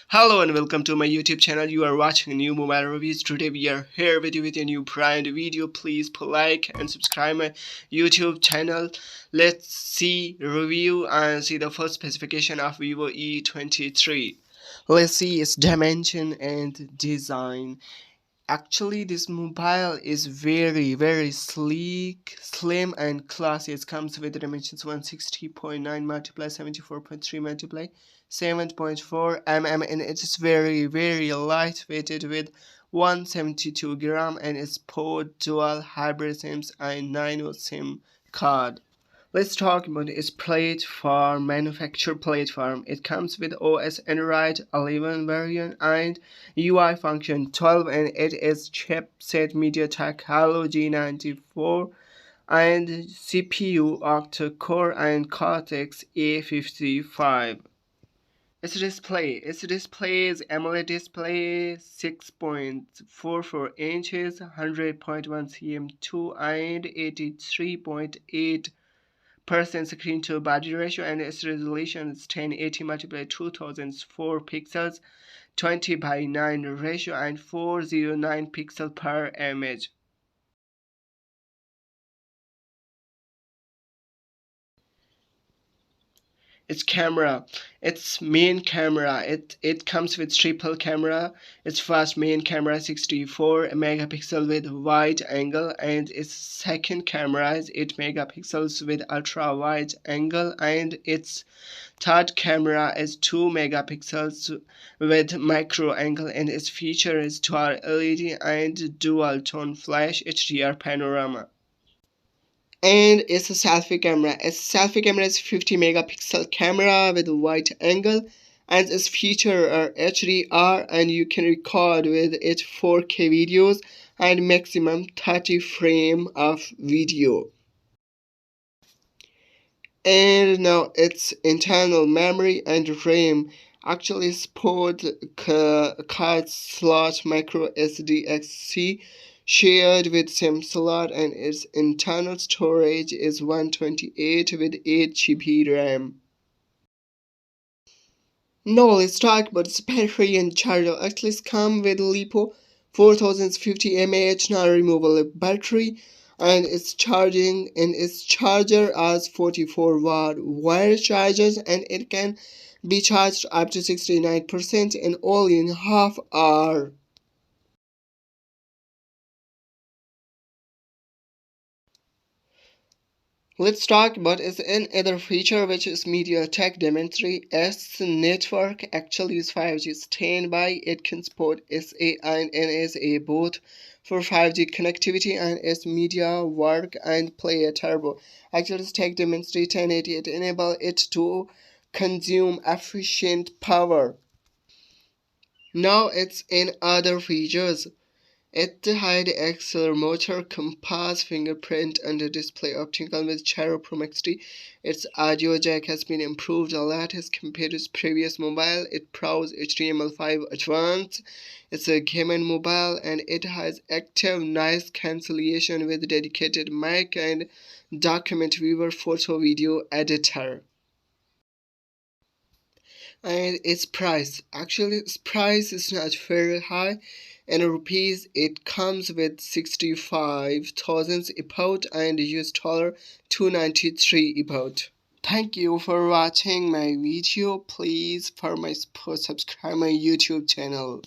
Hello and welcome to my YouTube channel. You are watching new mobile reviews. Today we are here with you with a new brand video. Please put like and subscribe my YouTube channel. Let's see review and see the first specification of Vivo E23. Let's see its dimension and design. Actually, this mobile is very sleek, slim and classy. It comes with dimensions 160.9 multiply 74.3 multiply 7.4 mm, and it is very lightweighted with 172 gram, and it's port dual hybrid SIMs and nano SIM card. Let's talk about its platform, manufacturer platform. It comes with OS Android 11 variant and UI function 12, and it is chipset MediaTek Helio G94 and CPU octa-core and Cortex A55. Its display is AMOLED display, 6.44 inches, 100.1 cm2 and 83.8% screen to body ratio, and its resolution is 1080 multiplied 2004 pixels, 20 by 9 ratio, and 409 pixel per image. Its main camera, it comes with triple camera. Its first main camera 64 megapixel with wide angle, and its second camera is 8 megapixels with ultra wide angle, and its third camera is 2 megapixels with macro angle, and its feature is dual LED and dual tone flash HDR panorama. And it's a selfie camera. Its selfie camera is 50 megapixel camera with a wide angle, and its feature are HDR, and you can record with it 4K videos and maximum 30 frame of video. And now its internal memory and RAM actually support card slot micro SDXC shared with SIM slot, and its internal storage is 128 with 8 GB RAM. Now let's talk about its battery and charger. Actually, it's come with LiPo 4050 mAh non-removable battery, and its charger as 44-watt wire chargers, and it can be charged up to 69% in only in half hour. Let's talk about its another feature, which is MediaTek Dimensity S network. Actually is 5G standby. It can support SA and NSA both for 5G connectivity, and its media work and play a turbo. Actually its Tech Dimensity 1080, it enable it to consume efficient power. Now it's in other features. It had accelerometer, compass, fingerprint, under display optical with gyro XT. Its audio jack has been improved a lot as compared to its previous mobile. It powers HTML5 Advanced. It's a gaming mobile, and it has active noise cancellation with dedicated mic and document viewer photo video editor. And its price, actually its price is not very high. In rupees it comes with 65,000 about, and US dollar 293 about. Thank you for watching my video. Please for my support, subscribe my YouTube channel.